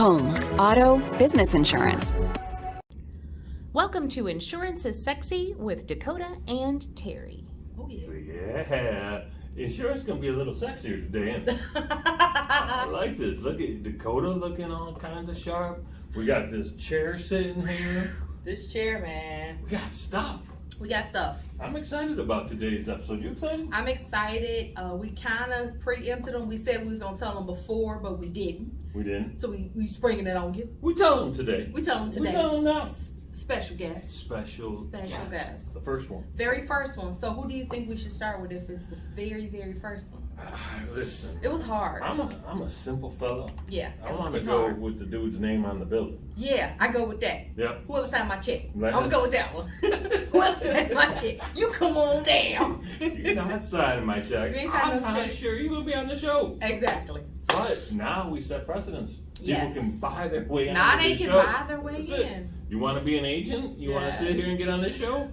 home, auto, business insurance. Welcome to Insurance is Sexy with Dakota and Terry. Oh, yeah. Yeah. Insurance gonna be a little sexier today, ain't it? I like this. Look at Dakota looking all kinds of sharp. We got this chair sitting here. This chair, man. We got stuff. We got stuff. I'm excited about today's episode. You excited? I'm excited. We kind of preempted them. We said we was going to tell them before, but we didn't. We didn't. So we springing it on you. We tell them today. We tell them today. We tell them now. Special guest. Special guest. The first one. Very first one. So who do you think we should start with if it's the very, very first one? Listen. It was hard. I'm a simple fellow. Yeah. I want to go with the dude's name on the building. Yeah, I go with that. Yep. Whoever signed my check. I'm going to go with that one. Whoever signed my check. You come on down. You're not signing my check. You ain't signing I'm no not check. sure you're going to be on the show. Exactly. But now we set precedents. Yes. People can buy their way Now on they this can show. buy their way That's in. it. You want to be an agent? You want to sit here and get on this show?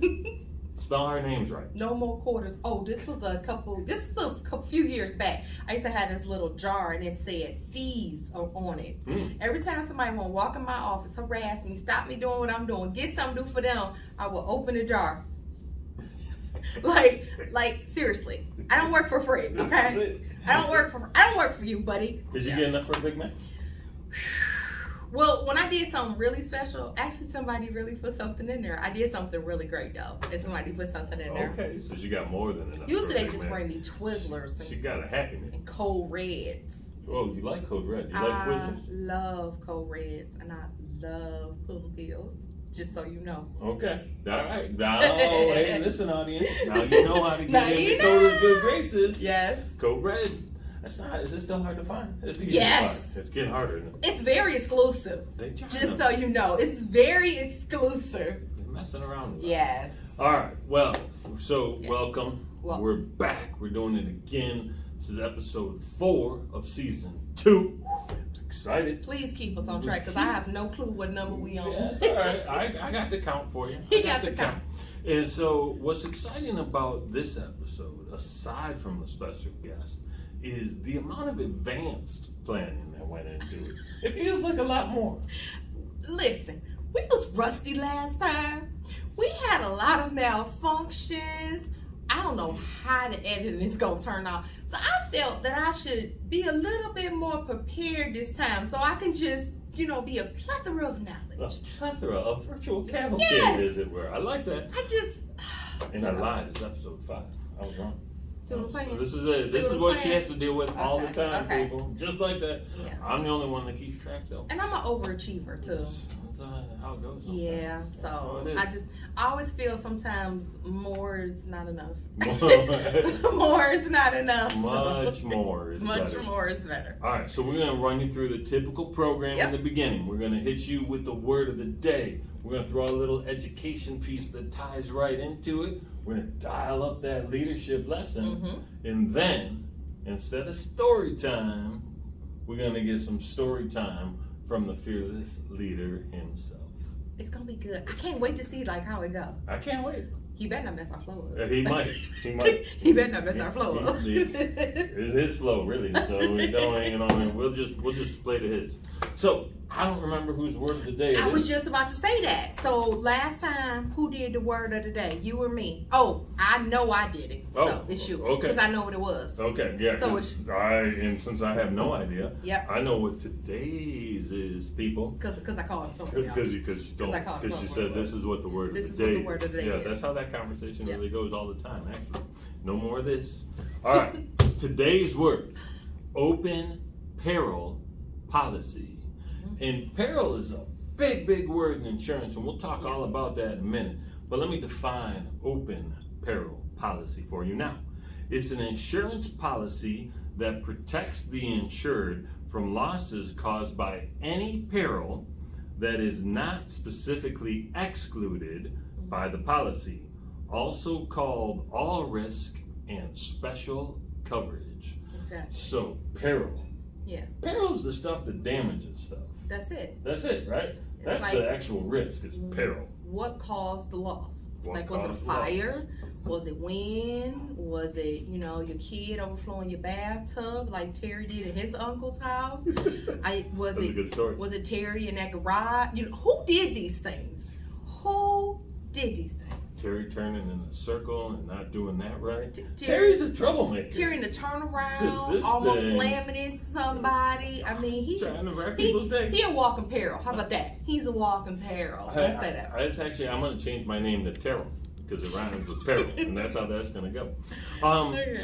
Spell our names right. No more quarters. Oh, this is a few years back. I used to have this little jar and it said fees on it. Every time somebody want to walk in my office, harass me, stop me doing what I'm doing, get something to do for them, I will open the jar. like seriously. I don't work for free, okay? I don't work for you, buddy. Did you get enough for a Big Mac? Well, when I did something really special, actually somebody really put something in there. I did something really great though, and somebody put something in there. Okay, so she got more than enough. Usually for a they Big just Mac. bring me Twizzlers She got a Happy Meal. and Cold Reds. Oh, you like Code Red? You like I Twizzlers? love Cold Reds and I love Pudding Pills. Just so you know. Okay. All right. Now, hey, listen, audience. Now you know how to Now get you in Dakota's good graces. Yes. Code Red. Is it still hard to find? It's getting Yes. hard. It's getting harder. Isn't it? It's very exclusive. Just so you know, it's very exclusive. They're messing around with it. Yes. All right. Well, so Yeah. welcome. Welcome. We're back. We're doing it again. This is episode 4 of season 2. Excited. Please keep us on track because I have no clue what number we on. Yeah, it's all right. I got the count for you. He got the count. And so what's exciting about this episode, aside from the special guest, is the amount of advanced planning that went into it. It feels like a lot more. Listen, we was rusty last time. We had a lot of malfunctions. I don't know how the editing is going to turn out. So I felt that I should be a little bit more prepared this time so I can just, be a plethora of knowledge. A plethora of virtual cavalcade, Yes. as it were. I like that. I just... And I lied. It's episode 5. I was wrong. See what I'm saying? This is it. This See is what I'm what she saying? has to deal with all the time, Okay. people. Just like that. Yeah. I'm the only one that keeps track, though. And I'm an overachiever, too. That's how it goes. Sometimes. Yeah, That's how so it is. I always feel sometimes more is not enough. Much More is not enough. more is Much better. more is better. All right, so we're going to run you through the typical program Yep. in the beginning. We're going to hit you with the word of the day. We're going to throw a little education piece that ties right into it. We're going to dial up that leadership lesson. And then, instead of story time, we're going to get some story time from the fearless leader himself. It's gonna be good. I can't wait to see how it go. I can't wait. He better not mess our flow up. He might. He might. He better not mess our flow up. It's his flow, really. So we don't. We'll just play to his. So I don't remember whose word of the day it I is. was just about to say that. So last time, who did the word of the day? You or me? Oh, I know I did it. So it's you. Okay. Because I know what it was. Okay, yeah. So and since I have no idea, Yep. I know what today's is, people. Because I called it something else. Because you said this is what the word This of is the what day. the word of the day Yeah, is. that's how that conversation Yep. really goes all the time. Actually, no more of this. All right, today's word: open peril policy. And peril is a big word in insurance, and we'll talk all about that in a minute. But let me define open peril policy for you now. It's an insurance policy that protects the insured from losses caused by any peril that is not specifically excluded by the policy, also called all risk and special coverage. Exactly. So peril. Yeah. Peril is the stuff that damages stuff. That's it. That's it, right? That's like- the actual risk, is peril. What caused the loss? What Was it a caused the fire? Was it wind? Was it, your kid overflowing your bathtub like Terry did at his uncle's house? That's a good story. Was it Terry in that garage? Who did these things? Who did these things? Terry turning in a circle and not doing that right. Terry's a troublemaker. Terry in the turnaround, almost slamming into somebody. I mean, he's trying to wreck people's day. He a walking peril. How about that? He's a walking peril. Don't say that. I'm going to change my name to Terrell because it rhymes with peril, and that's how that's going to go.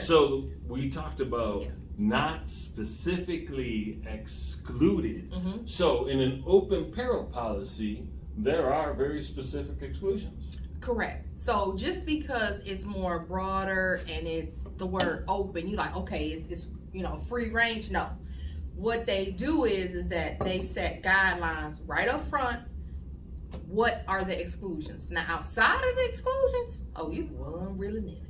So we talked about not specifically excluded. Mm-hmm. So in an open peril policy, there are very specific exclusions. Correct. So just because it's more broader and it's the word open, you're like, okay, it's free range. No. What they do is that they set guidelines right up front. What are the exclusions? Now outside of the exclusions, you run willy-nilly.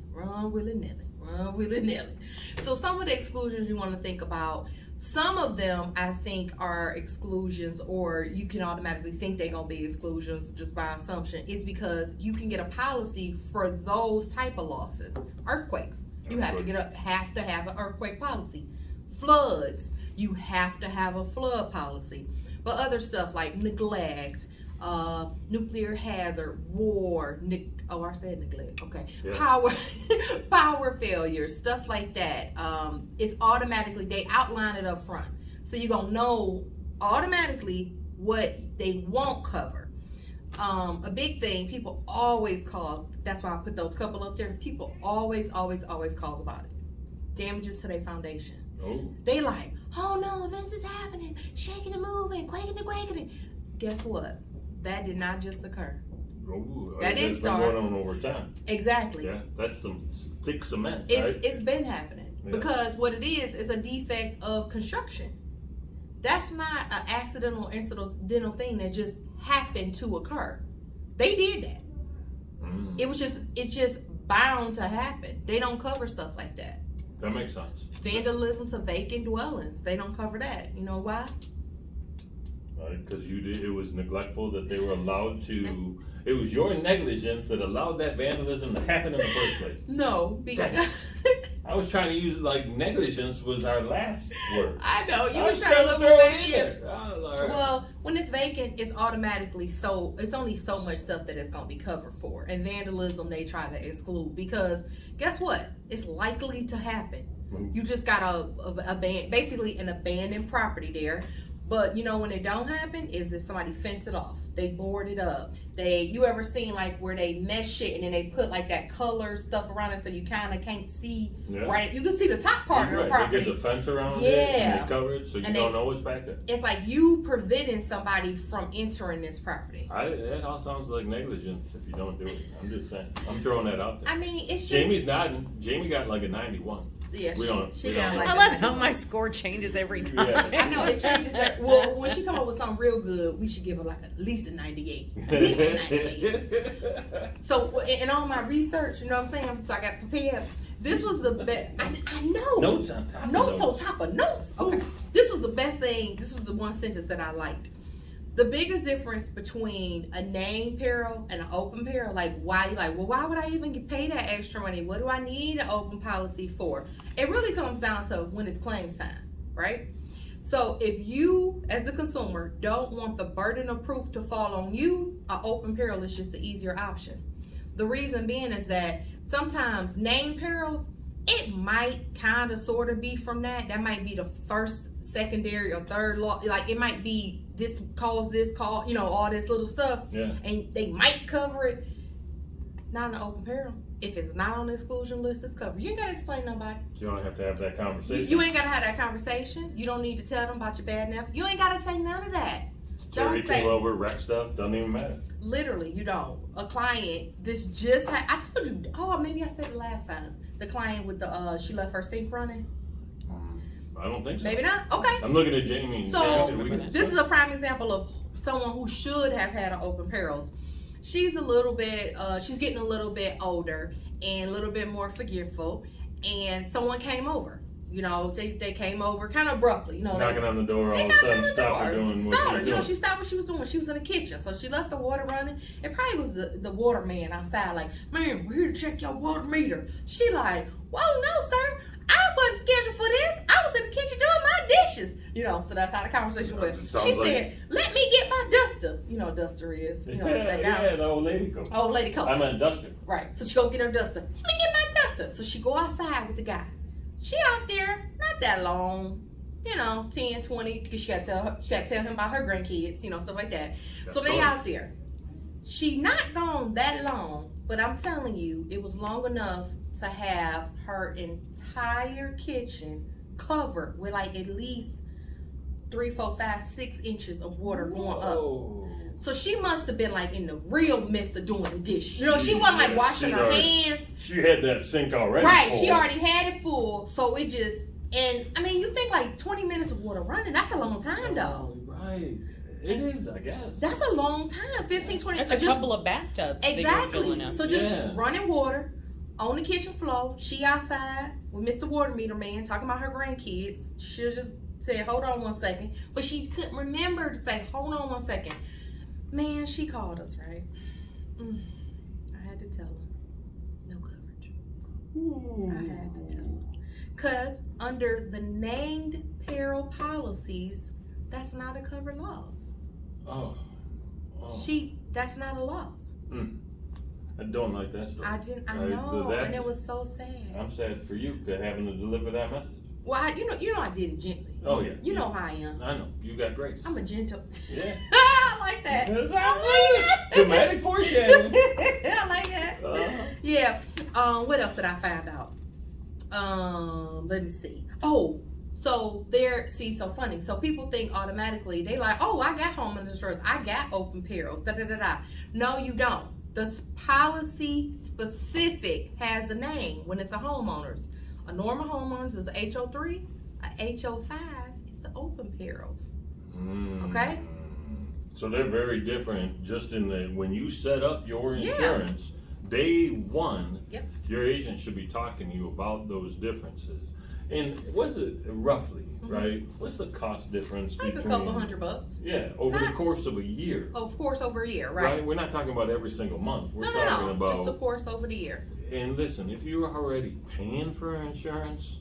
So some of the exclusions you want to think about. Some of them, I think, are exclusions, or you can automatically think they're going to be exclusions just by assumption, is because you can get a policy for those type of losses. Earthquakes, you have to have an earthquake policy. Floods, you have to have a flood policy. But other stuff like neglect, nuclear hazard, war, I said neglect, okay. Yeah. Power failure, stuff like that. It's automatically, they outline it up front. So you're going to know automatically what they won't cover. A big thing, people always call, that's why I put those couple up there, people always calls about it. Damages to their foundation. Oh. They like, oh no, this is happening, shaking and moving, quaking and quaking. Guess what? That did not just occur. Oh, that didn't start. Been going on over time. Exactly. Yeah, that's some thick cement. It's been happening because what it is a defect of construction. That's not an accidental, incidental thing that just happened to occur. They did that. It's just bound to happen. They don't cover stuff like that. That makes sense. Vandalism to vacant dwellings. They don't cover that. You know why? Because it was neglectful that they were allowed to. It was your negligence that allowed that vandalism to happen in the first place. No, because I was trying to use negligence was our last word. I know you were trying to throw it in there. Oh, well, when it's vacant, it's automatically it's only so much stuff that it's going to be covered for. And vandalism, they try to exclude because guess what? It's likely to happen. Mm-hmm. You just got basically an abandoned property there. But when it don't happen is if somebody fenced it off, they board it up. You ever seen where they mesh shit and then they put that color stuff around it so you kind of can't see right? You can see the top part of the property. They get the fence around it and they cover it so you don't know what's back there. It's like you preventing somebody from entering this property. That all sounds like negligence if you don't do it. I'm just saying. I'm throwing that out there. I mean, it's just... Jamie's nodding. Jamie got a 91. Yeah, she got I love how my score changes every time. Yeah. I know it changes. Well, when she come up with something real good, we should give her at least a 98. At least a 98. So, in all my research, you know what I'm saying? So I got prepared. This was the best. I know. Notes on top. Notes on top of notes. Okay. Ooh. This was the best thing. This was the one sentence that I liked. The biggest difference between a named peril and an open peril, why would I even pay that extra money? What do I need an open policy for? It really comes down to when it's claims time, right? So if you, as the consumer, don't want the burden of proof to fall on you, an open peril is just the easier option. The reason being is that sometimes named perils, it might kind of sort of be from that. That might be the first, secondary, or third law. It might be this cause, all this little stuff. Yeah. And they might cover it. Not an open peril. If it's not on the exclusion list, it's covered. You ain't got to explain to nobody. You don't have to have that conversation. You ain't got to have that conversation. You don't need to tell them about your bad nephew. You ain't got to say none of that. Terry came over, wreck stuff, doesn't even matter. Literally, you don't. A client, I told you, maybe I said it last time. The client with she left her sink running. I don't think so. Maybe not? Okay. I'm looking at Jamie. So, this is a prime example of someone who should have had an open perils. She's she's getting a little bit older and a little bit more forgetful, and someone came over. You know, they came over kind of abruptly. You know, knocking on the door, all of a sudden stop her doing what she was doing. You know, she stopped what she was doing. She was in the kitchen, so she left the water running. It probably was the water man outside, like, man, we're here to check your water meter. She like, whoa, no, sir. I wasn't scheduled for this. I was in the kitchen doing my dishes. You know, so that's how the conversation went. She said, let me get my duster. You know what duster is. You know, the old lady coat. Old lady coat. I meant duster. Right. So she go get her duster. Let me get my duster. So she go outside with the guy. She out there, not that long. You know, 10, 20, because she got to tell him about her grandkids, you know, stuff like that. So they out there. She not gone that long, but I'm telling you, it was long enough to have her entire kitchen covered with like at least 3, 4, 5, 6 inches of water going up. So she must have been like in the real midst of doing the dishes. You know, she wasn't like washing her hands. She had that sink already. Right, full. she already had it full. So it just, and I mean, you think like 20 minutes of water running, that's a long time though. Right. It is, I guess. That's a long time, 15, 20. That's a couple of bathtubs. Exactly. So just running water on the kitchen floor. She outside with Mr. Water Meter Man talking about her grandkids. She should have just said, hold on one second. But she couldn't remember to say, hold on one second. Man, she called us, right? I had to tell her. No coverage. Ooh. I had to tell her. Because under the named peril policies, that's not a covered loss. Oh. That's not a loss. I don't like that story. I know, and it was so sad. I'm sad for you having to deliver that message. Well, you know, I did it gently. Oh yeah. You know how I am. I know. You got grace. I'm a gentle. Yeah. I like that. That's how dramatic foreshadowing. I like that. Yeah. What else did I find out? Let me see. Oh, so so funny. So people think automatically, they like, oh, I got homeowners insurance. I got open perils. No, you don't. The policy specific has a name when it's a homeowner's. A normal homeowners is a HO3. A HO5 is the open perils. Okay? So they're very different just in when you set up your insurance, day one, your agent should be talking to you about those differences. And what's it roughly, right? What's the cost difference like between? A couple $100. Yeah, over the course of a year. Of course, over a year, right? We're not talking about every single month. We're talking about just the course over the year. And listen, if you're already paying for insurance,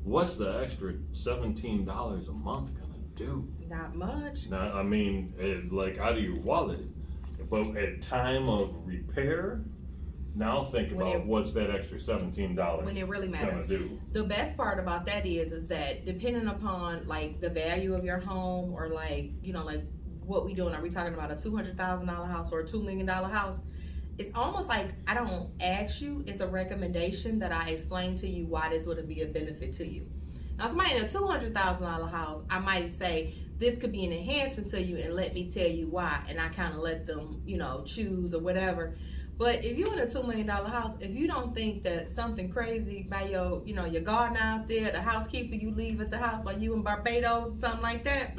what's the extra $17 a month gonna do? Not much. Now, I mean, like out of your wallet, but at time of repair, now think about what's that extra $17 when it really matters gonna do. The best part about that is that depending upon like the value of your home or like, you know, like what we doing, are we talking about a $200,000 house or a $2 million house? It's almost like I don't ask you, it's a recommendation that I explain to you why this would be a benefit to you. Now, somebody in a $200,000 house, I might say, this could be an enhancement to you and let me tell you why. And I kind of let them, you know, choose or whatever. But if you're in a $2 million house, if you don't think that something crazy by your, you know, your garden out there, the housekeeper you leave at the house while you in Barbados or something like that,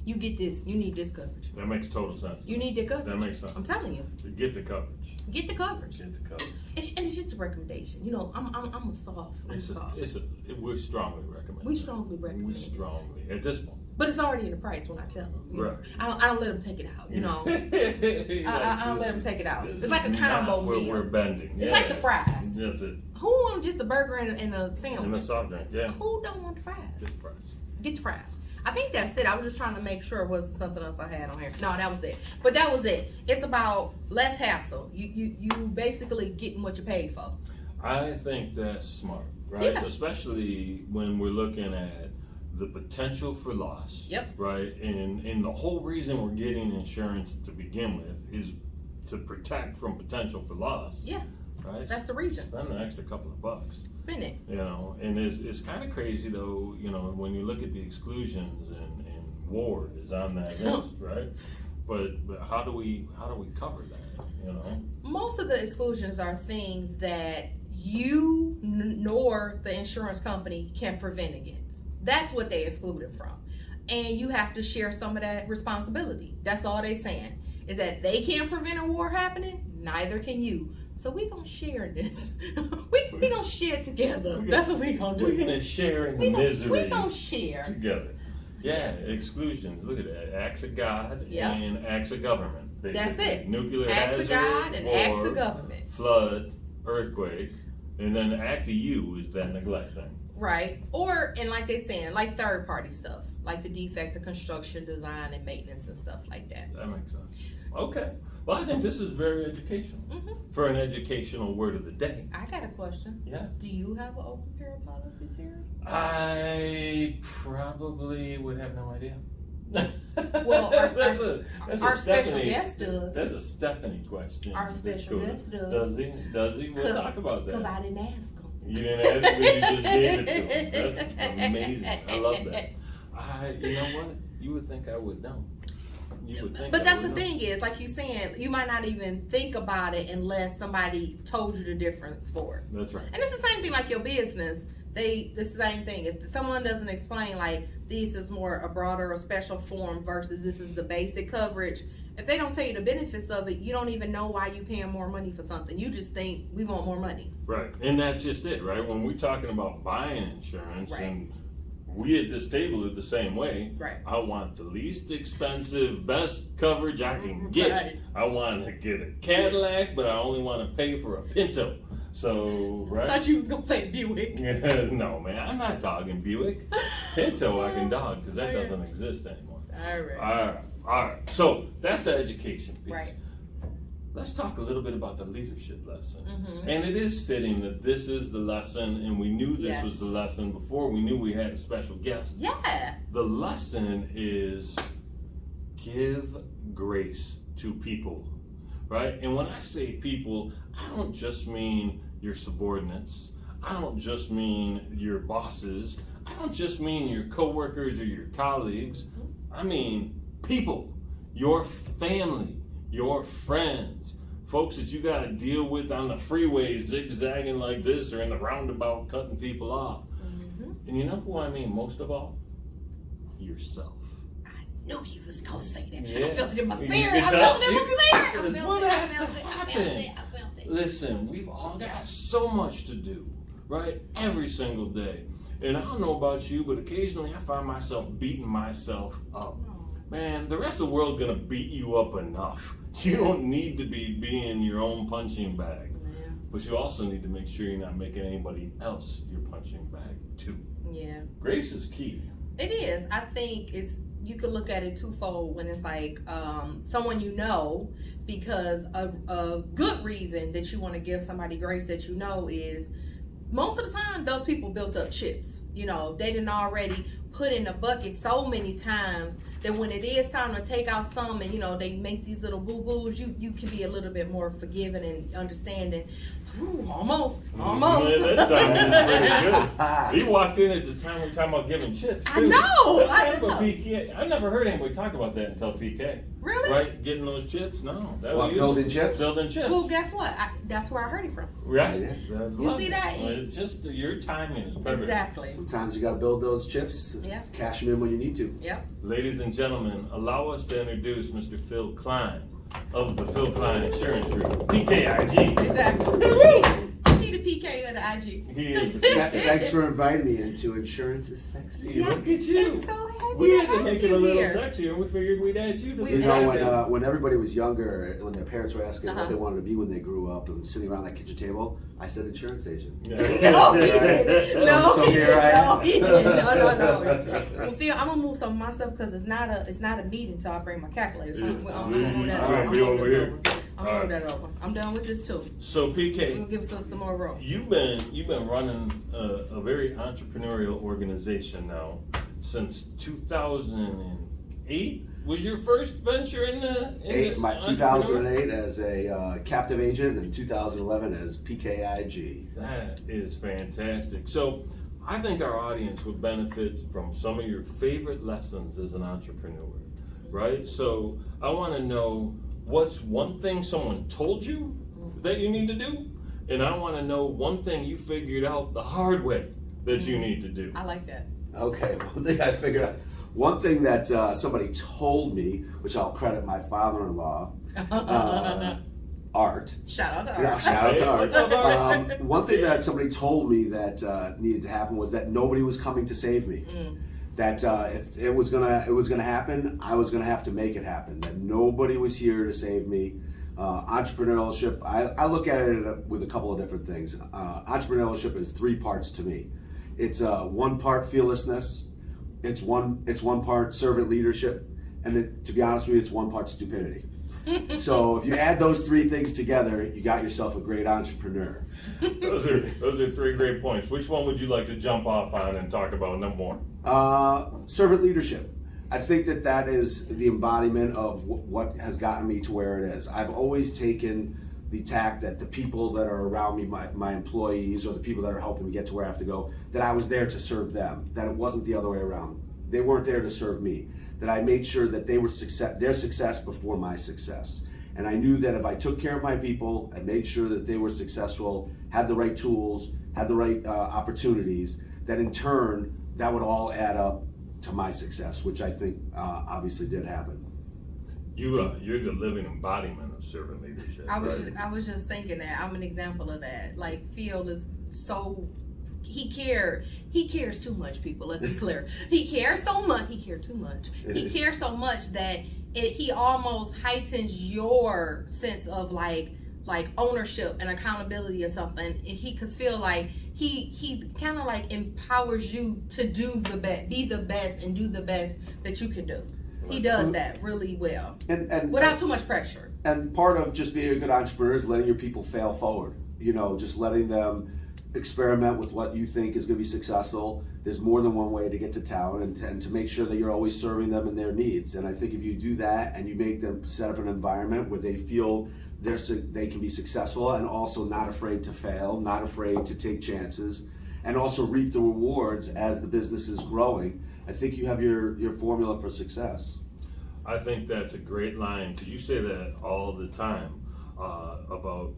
you get this. You need this coverage. That makes total sense. You need the coverage. That makes sense. I'm telling you. Get the coverage. Get the coverage. Get the coverage. And it's just a recommendation. You know, I'm a soft. We strongly recommend. We strongly recommend. We strongly at this point. But it's already in the price when I tell them. Right. I don't let them take it out. You know. I don't let them take it out. It's like a combo meal. We're bending. It's like the fries. That's it. Who want just a burger and a sandwich? And a soft drink. Yeah. Who don't want the fries? Get the fries. Get the fries. I think that's it. I was just trying to make sure it wasn't something else I had on here. No, that was it. But that was it. It's about less hassle. You basically getting what you paid for. I think that's smart, right? Yeah. Especially when we're looking at the potential for loss. Yep. Right? And the whole reason we're getting insurance to begin with is to protect from potential for loss. Yeah. Right? That's the reason. Spend an extra couple of bucks. Spend it. You know, and it's kind of crazy though, you know, when you look at the exclusions and war is on that list, right? But how do we cover that, you know? Most of the exclusions are things that you nor the insurance company can prevent against. That's what they excluded from. And you have to share some of that responsibility. That's all they're saying. Is that they can't prevent a war happening, neither can you. So we gonna share this. we gonna share together. That's what we gonna do. We're gonna share in the misery. We gonna share together. Yeah, exclusions. Look at that. Acts of God Yep. and acts of government. That's it. Nuclear Acts hazard, of God and war, acts of government. flood, earthquake, and then the act of you is that neglect thing. Right. Or, and like they saying, like third party stuff, like the defect of construction, design, and maintenance and stuff like that. That makes sense. Okay. Well, I think this is very educational for an educational word of the day. I got a question. Yeah. Do you have an open peril policy, Terry? I probably would have no idea. Well, that's our a special Stephanie, guest does. That's a Stephanie question. Our special guest does. Does he? Does he? We'll talk about that. Because I didn't ask him. You didn't ask, but you just gave it to him. That's amazing. I love that. You know what? You would think I would know. You would think. But I that's would the know. thing is, like you saying, you might not even think about it unless somebody told you the difference for it. That's right. And it's the same thing like your business. It's the same thing. If someone doesn't explain like this is more a broader or special form versus this is the basic coverage, if they don't tell you the benefits of it, you don't even know why you paying more money for something. You just think we want more money. Right. And that's just it, right? When we're talking about buying insurance, Right. and we at this table are the same way. Right. I want the least expensive, best coverage I can get. Right. I want to get a Cadillac, but I only want to pay for a Pinto. So, right? I thought you was gonna say Buick. No, man, I'm not dogging Buick. Pinto I can dog because that Okay. doesn't exist anymore. All right. All right. So that's the education piece. Right. Let's talk a little bit about the leadership lesson. Mm-hmm. And it is fitting that this is the lesson, and we knew this Yes. was the lesson before we knew we had a special guest. Yeah. The lesson is give grace to people, right? And when I say people, I don't just mean your subordinates. I don't just mean your bosses. I don't just mean your coworkers or your colleagues. I mean people, your family, your friends, folks that you got to deal with on the freeway zigzagging like this or in the roundabout cutting people off. Mm-hmm. And you know who I mean most of all? Yourself. I knew he was gonna say that. Yeah. I felt it in my You spirit. can I tell. felt it in my spirit. I It's felt what it. I has felt to it. I felt happen. it. I felt it. Listen, we've all got so much to do, right? Every single day. And I don't know about you, but occasionally I find myself beating myself up. Man, the rest of the world gonna beat you up enough. You don't need to be being your own punching bag. Yeah. But you also need to make sure you're not making anybody else your punching bag too. Yeah. Grace is key. It is. I think you could look at it twofold when it's like someone you know, because a good reason that you want to give somebody grace that you know is most of the time those people built up chips. You know, they didn't already put in the bucket so many times that when it is time to take out some and, you know, they make these little boo-boos, you can be a little bit more forgiving and understanding. Ooh, almost. Man, that time was pretty good. He walked in at the time we were talking about giving chips. I too. know, That's I kind of a know. PK. I never heard anybody talk about that until PK. Really? Right? Getting those chips? No. That What, was building chips? Building chips. Well, guess what? That's where I heard it from. Right? Yeah. That's You lovely. see that? Well, it's just your timing is perfect. Exactly. Sometimes you got to build those chips. Yeah. Cash them in when you need to. Yep. Ladies and gentlemen, allow us to introduce Mr. Phil Klein of the Phil Klein Insurance Group, PKIG. Exactly. He the PK of the IG. He is the Thanks for inviting me into Insurance is Sexy. Yeah. Look at you. So happy We had to have make it you a little here. sexier, and we figured we'd add you to We the You know, did. when everybody was younger, when their parents were asking Uh-huh. what they wanted to be when they grew up and sitting around that kitchen table, I said insurance agent. No, he didn't. No, So he here didn't. I am. No, he didn't. No. Well, Phil, I'm gonna move some of my stuff because it's not a meeting until I bring my calculator. So I'm gonna move that All right, over. be over here. I'm gonna move that over. I'm done with this too. So We're PK, gonna give us some more room. you've been running a very entrepreneurial organization now since 2008. Was your first venture in the My entrepreneur? 2008 as a captive agent and 2011 as PKIG. That is fantastic. So I think our audience would benefit from some of your favorite lessons as an entrepreneur, right? So I want to know what's one thing someone told you that you need to do, and I want to know one thing you figured out the hard way that you need to do. I like that. Okay, one thing I figured out. One thing that somebody told me, which I'll credit my father-in-law, Art. Shout out to Art. Yeah, shout out to Art. What's up, Art? One thing that somebody told me that needed to happen was that nobody was coming to save me. That if it was gonna happen, I was gonna have to make it happen. That nobody was here to save me. Entrepreneurship, I look at it with a couple of different things. Entrepreneurship is 3 parts to me. It's 1 part fearlessness, it's one part servant leadership, and to be honest with you, it's 1 part stupidity. So if you add those 3 things together, you got yourself a great entrepreneur. Those are 3 great points. Which one would you like to jump off on and talk about number 1? Servant leadership. I think that is the embodiment of what has gotten me to where it is. I've always taken the tack that the people that are around me, my employees or the people that are helping me get to where I have to go, that I was there to serve them, that it wasn't the other way around. They weren't there to serve me, that I made sure that they were their success before my success. And I knew that if I took care of my people and made sure that they were successful, had the right tools, had the right opportunities, that in turn, that would all add up to my success, which I think obviously did happen. You're the living embodiment of servant leadership. I was just thinking that I'm an example of that. Like Phil is so he cares too much, people. Let's be clear. He cares so much. He cares too much. He cares so much that he almost heightens your sense of like ownership and accountability or something. He could feel like he kind of like empowers you to do the best, be the best, and do the best that you can do. He does that really well, and without too much pressure. And part of just being a good entrepreneur is letting your people fail forward. You know, just letting them experiment with what you think is going to be successful. There's more than one way to get to town, and to make sure that you're always serving them and their needs. And I think if you do that and you make them set up an environment where they feel they can be successful and also not afraid to fail, not afraid to take chances, and also reap the rewards as the business is growing, I think you have your formula for success. I think that's a great line, because you say that all the time about.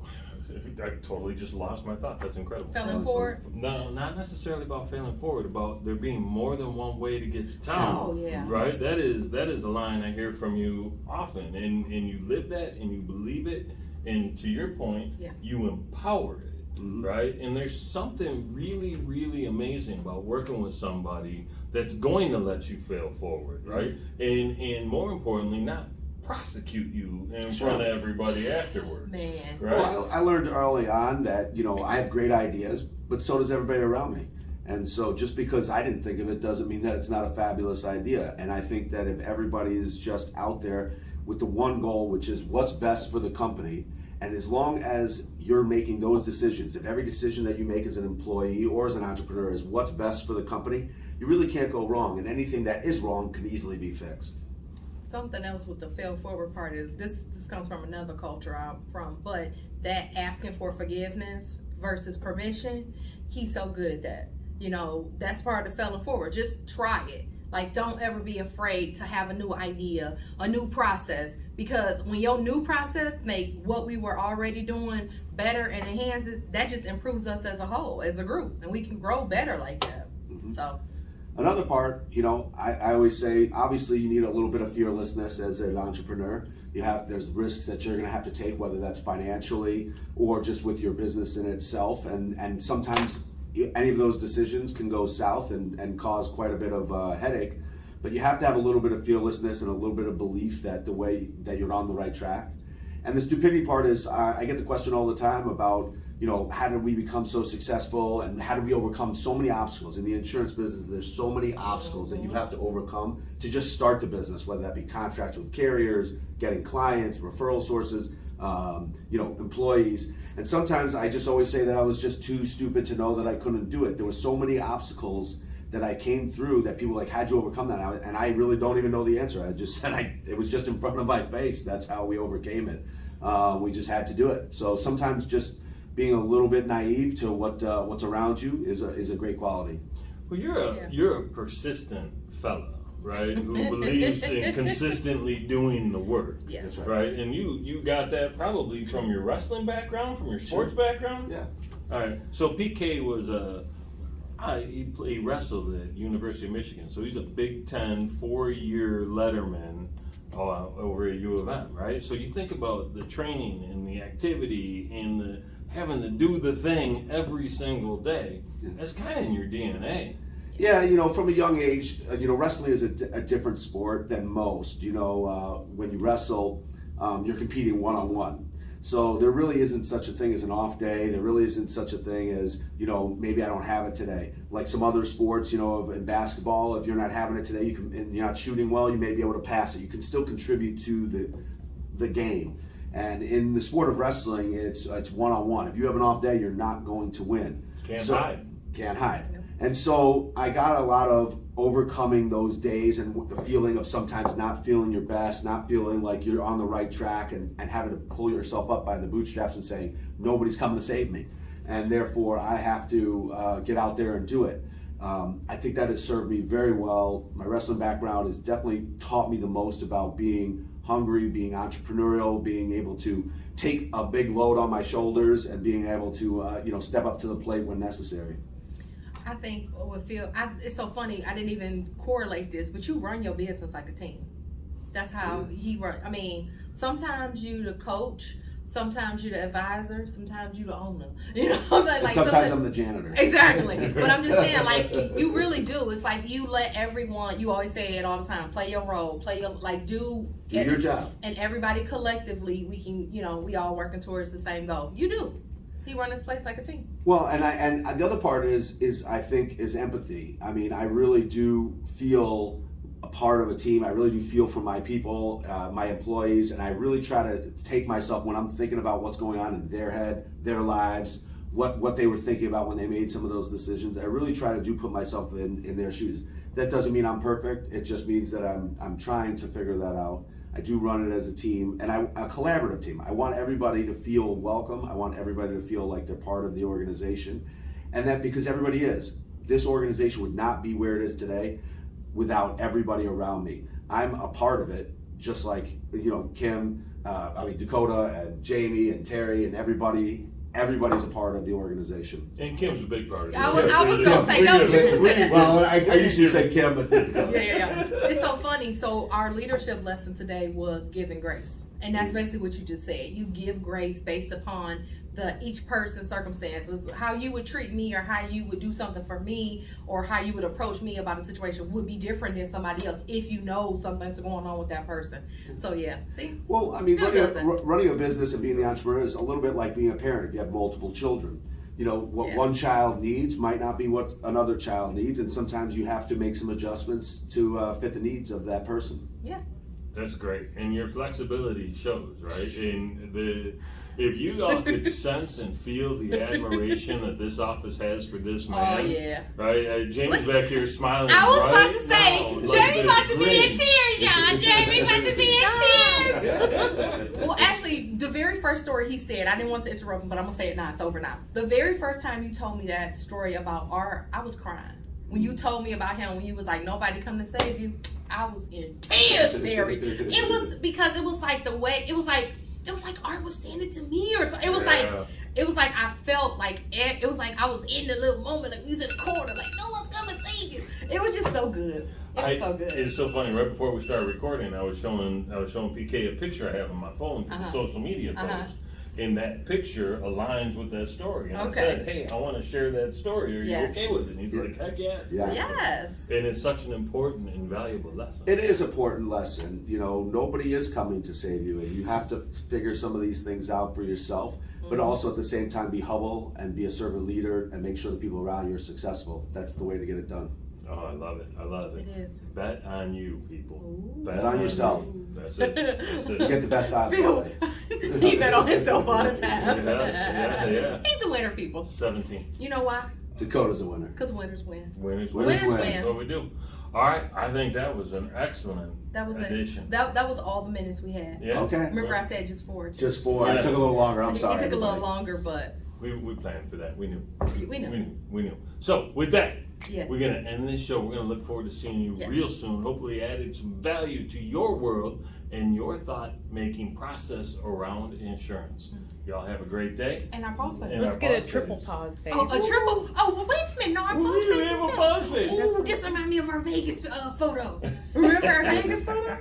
I totally just lost my thought. That's incredible. Failing forward? No, not necessarily about failing forward. About there being more than one way to get to town. Oh yeah. Right. That is a line I hear from you often, and you live that and you believe it. And to your point, you empower it. Mm-hmm. Right. And there's something really, really amazing about working with somebody that's going to let you fail forward. Right. And more importantly, not prosecute you in front of everybody afterward. Man. Right? Well, I learned early on that, I have great ideas, but so does everybody around me. And so just because I didn't think of it doesn't mean that it's not a fabulous idea. And I think that if everybody is just out there with the one goal, which is what's best for the company, and as long as you're making those decisions, if every decision that you make as an employee or as an entrepreneur is what's best for the company, you really can't go wrong. And anything that is wrong can easily be fixed. Something else with the fail forward part is this comes from another culture I'm from, but that asking for forgiveness versus permission, he's so good at that. That's part of the failing forward. Just try it. Like, don't ever be afraid to have a new idea, a new process, because when your new process make what we were already doing better and enhances, that just improves us as a whole, as a group, and we can grow better like that. Mm-hmm. So. Another part, I always say, obviously you need a little bit of fearlessness as an entrepreneur. There's risks that you're gonna have to take, whether that's financially or just with your business in itself. And sometimes any of those decisions can go south and cause quite a bit of headache. But you have to have a little bit of fearlessness and a little bit of belief that the way that you're on the right track. And the stupidity part is, I get the question all the time about, how did we become so successful and how do we overcome so many obstacles? In the insurance business, there's so many obstacles that you have to overcome to just start the business, whether that be contracts with carriers, getting clients, referral sources, employees. And sometimes I just always say that I was just too stupid to know that I couldn't do it. There were so many obstacles that I came through that people were like, how'd you overcome that? And I really don't even know the answer. I just said it was just in front of my face. That's how we overcame it. We just had to do it. So sometimes just being a little bit naive to what's around you is a great quality. Well, you're a persistent fella, right? Who believes in consistently doing the work. Yeah. That's right. And you got that probably from your wrestling background, from your sports background. Yeah. All right. So PK was he wrestled at University of Michigan. So he's a Big Ten 4-year letterman over at U of M, right? So you think about the training and the activity and the having to do the thing every single day. That's kind of in your DNA. Yeah, from a young age, wrestling is a different sport than most. When you wrestle, you're competing one-on-one. So there really isn't such a thing as an off day. There really isn't such a thing as, maybe I don't have it today. Like some other sports, in basketball, if you're not having it today, and you're not shooting well, you may be able to pass it. You can still contribute to the game. And in the sport of wrestling, it's one-on-one. If you have an off day, you're not going to win. Can't hide. And so I got a lot of overcoming those days and the feeling of sometimes not feeling your best, not feeling like you're on the right track, and having to pull yourself up by the bootstraps and saying, nobody's coming to save me. And therefore, I have to get out there and do it. I think that has served me very well. My wrestling background has definitely taught me the most about being hungry, being entrepreneurial, being able to take a big load on my shoulders, and being able to step up to the plate when necessary. I think with Phil, it's so funny, I didn't even correlate this, but you run your business like a team. That's how he run. I mean, sometimes you the coach, sometimes you the advisor, sometimes you the owner. Like sometimes I'm the janitor. Exactly. But I'm just saying, like, you really do. It's like you let everyone, you always say it all the time, play your role, do your job. And everybody collectively, we can, we all working towards the same goal. You do. He run his place like a team. Well, and the other part is I think is empathy. I mean, I really do feel a part of a team. I really do feel for my people, my employees, and I really try to take myself when I'm thinking about what's going on in their head, their lives, what they were thinking about when they made some of those decisions. I really try to put myself in their shoes. That doesn't mean I'm perfect. It just means that I'm trying to figure that out. I do run it as a team, and a collaborative team. I want everybody to feel welcome. I want everybody to feel like they're part of the organization. And that because everybody is. This organization would not be where it is today without everybody around me. I'm a part of it, just like, Kim, Dakota and Jamie and Terry and everybody. Everybody's a part of the organization. And Kim's a big part of it. I was going to say, no, you can say that. Well, I usually say Kim, but Yeah. It's so funny. So our leadership lesson today was giving grace. And that's basically what you just said. You give grace based upon each person's circumstances. How you would treat me, or how you would do something for me, or how you would approach me about a situation would be different than somebody else if you know something's going on with that person. So yeah, see? Well, I mean, running a business and being the entrepreneur is a little bit like being a parent if you have multiple children. What one child needs might not be what another child needs, and sometimes you have to make some adjustments to fit the needs of that person. Yeah. That's great, and your flexibility shows, right? And if you all could sense and feel the admiration that this office has for this man, oh yeah, right? Jamie's back here smiling. I was right about to say, now, Jamie about to be in tears, y'all. Jamie about to be in tears. Well, actually, the very first story he said, I didn't want to interrupt him, but I'm gonna say it now. It's over now. The very first time you told me that story about art, I was crying. When you told me about him, when you was like, nobody come to save you, I was in tears, Terry. It was because it was like the way, it was like art was saying it to me, or something. It was like I felt like, it was like I was in the little moment, like we was in the corner, like no one's coming to save you. It was just so good. So good. It's so funny. Right before we started recording, I was showing PK a picture I have on my phone from the social media post. And that picture aligns with that story. And I said, hey, I want to share that story. Are you okay with it? And he's like, heck yes. Yeah. Yes. And it's such an important and valuable lesson. It is an important lesson. Nobody is coming to save you, and you have to figure some of these things out for yourself, but also at the same time be humble and be a servant leader and make sure the people around you are successful. That's the way to get it done. Oh, I love it. I love it. It is. Bet on you, people. Bet on yourself. That's it. That's it. You get the best odds. He bet on himself all the time. Yeah. He's a winner, people. 17. You know why? Dakota's a winner. Because winners win. Winners win. That's what we do. All right. I think that was an excellent addition. That was all the minutes we had. Yeah. Okay. Remember I said just 4. Just 4. It took a little longer. I'm sorry. It took a little longer, but we planned for that. We knew. We knew. So with that, yeah. we're going to end this show. We're going to look forward to seeing you real soon. Hopefully added some value to your world and your thought-making process around insurance. Y'all have a great day. And our pause face. Let's get a triple pause face. Oh, a triple. Oh, well, wait a minute. No, our pause face. We have a pause face. Ooh, this reminds me of our Vegas photo. Remember remember our baking soda?